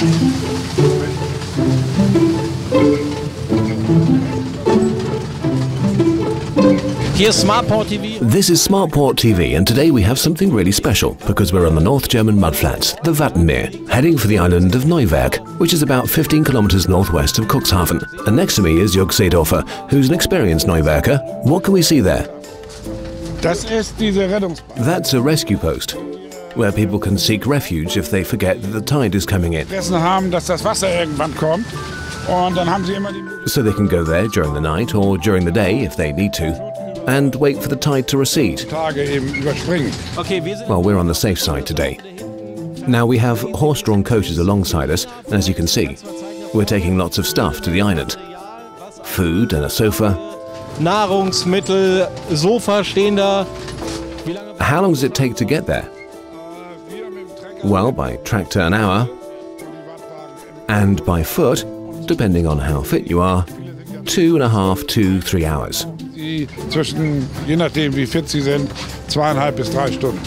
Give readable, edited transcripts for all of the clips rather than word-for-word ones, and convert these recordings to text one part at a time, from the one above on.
Here's Smartport TV. This is Smartport TV, and today we have something really special because we're on the North German mudflats, the Wattenmeer, heading for the island of Neuwerk, which is about 15 kilometers northwest of Cuxhaven. And next to me is Jörg Seedorfer, who's an experienced Neuwerker. What can we see there? That's a rescue post, where people can seek refuge if they forget that the tide is coming in. So they can go there during the night or during the day if they need to, and wait for the tide to recede. Well, we're on the safe side today. Now we have horse-drawn coaches alongside us, and as you can see, we're taking lots of stuff to the island. Food and a sofa. Nahrungsmittel, Sofa stehen da. How long does it take to get there? Well, by tractor an hour, and by foot, depending on how fit you are, 2.5 to 3 hours. Je nachdem wie fit sie sind, 2,5 bis 3 Stunden.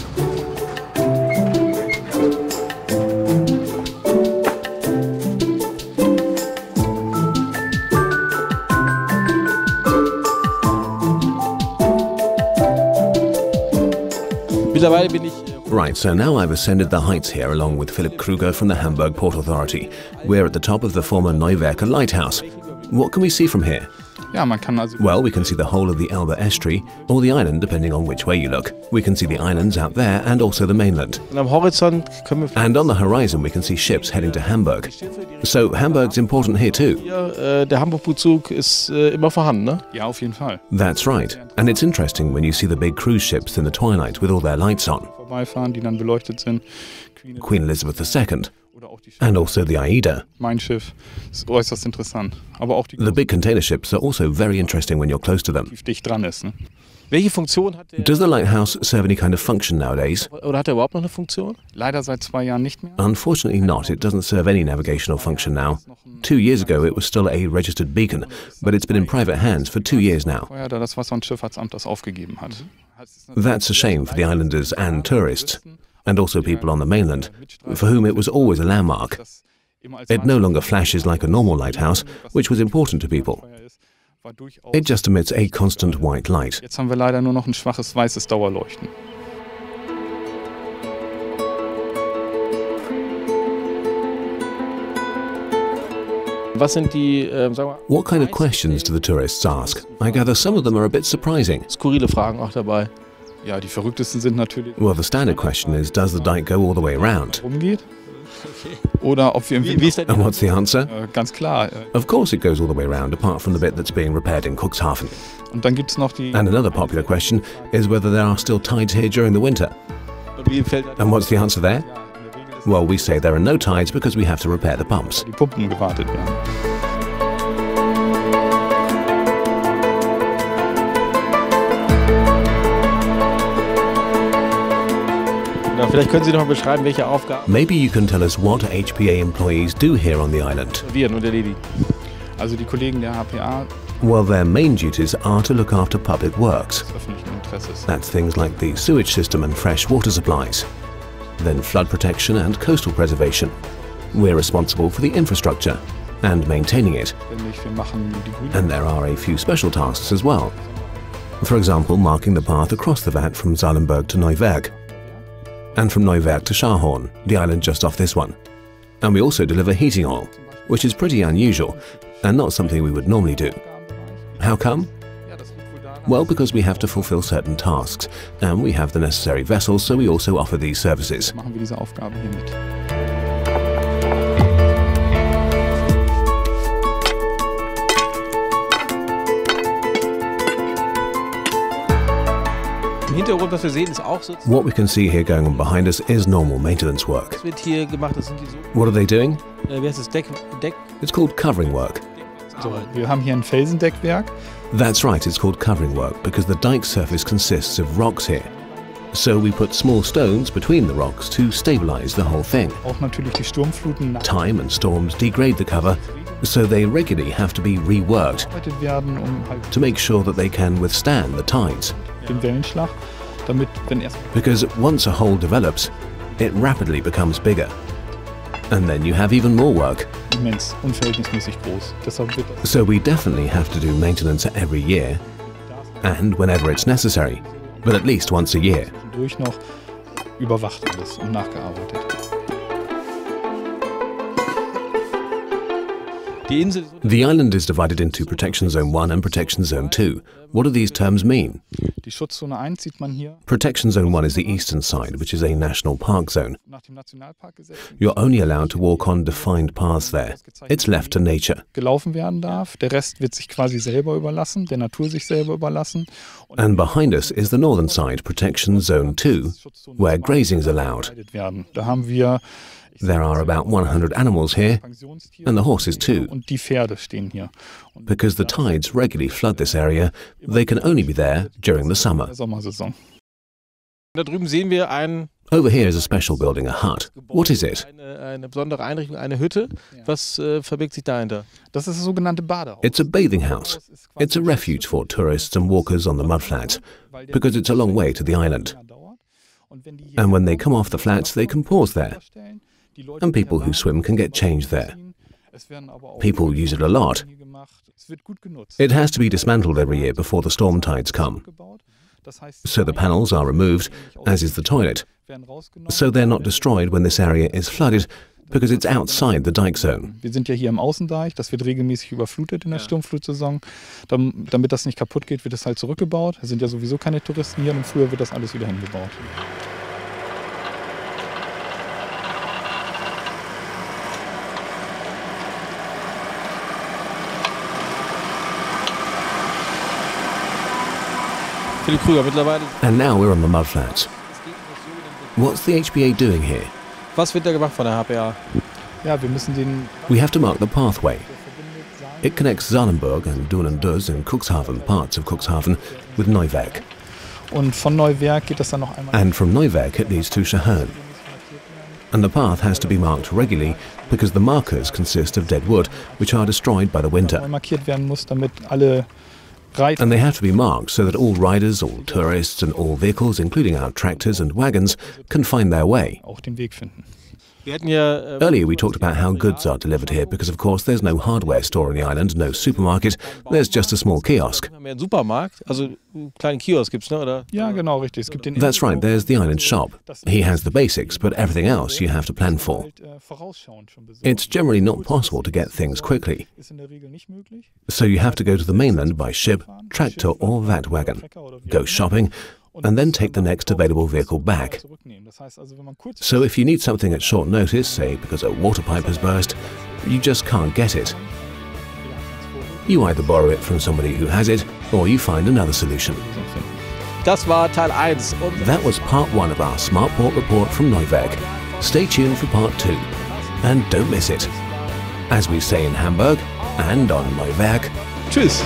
Mittlerweile bin ich. Right, so now I've ascended the heights here along with Philip Kruger from the Hamburg Port Authority. We're at the top of the former Neuwerk Lighthouse. What can we see from here? Well, we can see the whole of the Elbe estuary, or the island, depending on which way you look. We can see the islands out there and also the mainland. And on the horizon we can see ships heading to Hamburg. So Hamburg's important here too. Der Hamburg-Bezug ist immer vorhanden, ne? Ja, auf jeden Fall. That's right. And it's interesting when you see the big cruise ships in the twilight with all their lights on. Vorbeifahren, die dann beleuchtet sind. Queen Elizabeth II. And also the AIDA. Mein Schiff ist äußerst interessant. Aber auch die The big container ships are also very interesting when you're close to them. dicht dran ist, ne? Welche Funktion hat der? Does the lighthouse serve any kind of function nowadays? Oder hat er überhaupt noch eine Funktion? Leider seit 2 Jahren nicht mehr. Unfortunately not. It doesn't serve any navigational function now. 2 years ago it was still a registered beacon, but it's been in private hands for 2 years now. Vorher da das Wasser- und Schifffahrtsamt das aufgegeben hat. That's a shame for the islanders and tourists, and also people on the mainland, for whom it was always a landmark. It no longer flashes like a normal lighthouse, which was important to people. It just emits a constant white light. Jetzt haben wir leider nur noch ein schwaches weißes Dauerleuchten. Was sind die, sagen wir, What kind of questions do the tourists ask? I gather some of them are a bit surprising. skurrile Fragen auch dabei? Ja, die verrücktesten sind natürlich, Well, the standard question is, does the dike go all the way around? umgeht. Oder ob wir im Wie ist denn And what's the answer? Ganz klar. Of course it goes all the way around, apart from the bit that's being repaired in Cuxhaven. Und dann gibt es noch die And another popular question is whether there are still tides here during the winter. Wie fällt And what's the answer there? Well, we say there are no tides because we have to repair the pumps. die Pumpen gewartet werden. Ja, vielleicht können Sie noch mal beschreiben, welche Aufgaben Maybe you can tell us what HPA employees do here on the island. werden und erledigen. Also die Kollegen der HPA Well, their main duties are to look after public works. des öffentlichen Interesses. That's things like the sewage system and fresh water supplies. Then flood protection and coastal preservation. We're responsible for the infrastructure and maintaining it. Wir machen die Grünen. And there are a few special tasks as well. For example, marking the path across the Watt from Salenberg to Neuwerk, and from Neuwerk to Scharhorn, the island just off this one. And we also deliver heating oil, which is pretty unusual and not something we would normally do. How come? Well, because we have to fulfill certain tasks, and we have the necessary vessels, so we also offer these services. Machen wir diese Aufgabe hier mit. Im Hintergrund, was wir sehen, ist auch so. What we can see here going on behind us is normal maintenance work. Was wird hier gemacht? Das sind die so. What are they doing? Wie heißt das? Deck? It's called covering work. So, wir haben hier ein Felsendeckwerk. That's right, it's called covering work because the dike surface consists of rocks here. So we put small stones between the rocks to stabilize the whole thing. Auch natürlich die Sturmfluten Time and storms degrade the cover, so they regularly have to be reworked nachgearbeitet werden, halt to make sure that they can withstand the tides. den Wellenschlag, damit, wenn erst Because once a hole develops, it rapidly becomes bigger. And then you have even more work. Immens, unverhältnismäßig groß. Deshalb wird das So we definitely have to do maintenance every year and whenever it's necessary, but at least once a year. durch noch überwacht alles und nachgearbeitet. The island is divided into Protection Zone 1 and Protection Zone 2. What do these terms mean? Die Schutzzone 1 sieht man hier. Protection Zone 1 is the eastern side, which is a national park zone. Nach dem Nationalparkgesetz You're only allowed to walk on defined paths there. It's left to nature. gelaufen werden darf. Der Rest wird sich quasi selber überlassen, der Natur sich selber überlassen. And behind us is the northern side, Protection Zone 2, where grazing is allowed. Werden. Da haben wir There are about 100 animals here, and the horses too. Und die Pferde stehen hier. Und Because the tides regularly flood this area, they can only be there during the summer. der Sommersaison. Da drüben sehen wir Over here is a special building, a hut. What is it? eine besondere Einrichtung, eine Hütte. Was verbirgt sich dahinter? Das ist das sogenannte Badehaus. It's a bathing house. It's a refuge for tourists and walkers on the mudflats, because it's a long way to the island. And when they come off the flats, they can pause there. And people who swim can get changed there. People use it a lot. It has to be dismantled every year before the storm tides come. So the panels are removed, as is the toilet. So they're not destroyed when this area is flooded, because it's outside the dike zone. Wir sind ja hier im Außendeich, das wird regelmäßig überflutet in der Sturmflutsaison. Damit das nicht kaputt geht, wird es halt zurückgebaut. Es sind ja sowieso keine Touristen hier und früher wird das alles wieder hingebaut. Philipp Krüger mittlerweile. And now we're on the mudflats. What's the HBA doing here? Was wird da gemacht von der HPA? Ja, wir müssen den We have to mark the pathway. It connects Salenburg and Doorn-Duz and Cuxhaven, parts of Cuxhaven, with Neuwerk. und von Neuwerk geht das dann noch einmal. And from Neuwerk it leads to Schahern. And the path has to be marked regularly because the markers consist of dead wood, which are destroyed by the winter. Markiert werden muss, damit alle Reiter And they have to be marked so that all riders, all tourists and all vehicles, including our tractors and wagons, can find their way. auch den Weg finden. Wir hatten ja Earlier we talked about how goods are delivered here because of course there's no hardware store on the island, no supermarket, there's just a small kiosk. mehr einen Supermarkt, also einen kleinen Kiosk gibt's, ne, oder? Ja, genau, richtig. Es gibt den That's right, there's the island shop. He has the basics, but everything else you have to plan for. vorausschauend schon besorgt. It's generally not possible to get things quickly, Ist in der Regel nicht möglich. so you have to go to the mainland by ship, tractor or Vatwagon, go shopping, and then take the next available vehicle back. Zurücknehmen. Das heißt also, wenn man kurz So if you need something at short notice, say because a water pipe has burst, you just can't get it. You either borrow it from somebody who has it, or you find another solution. Das war Teil 1. Und That was part 1 of our Smart Port report from Neuwerk. Stay tuned for part 2, and don't miss it. As we say in Hamburg and on Neuwerk, tschüss.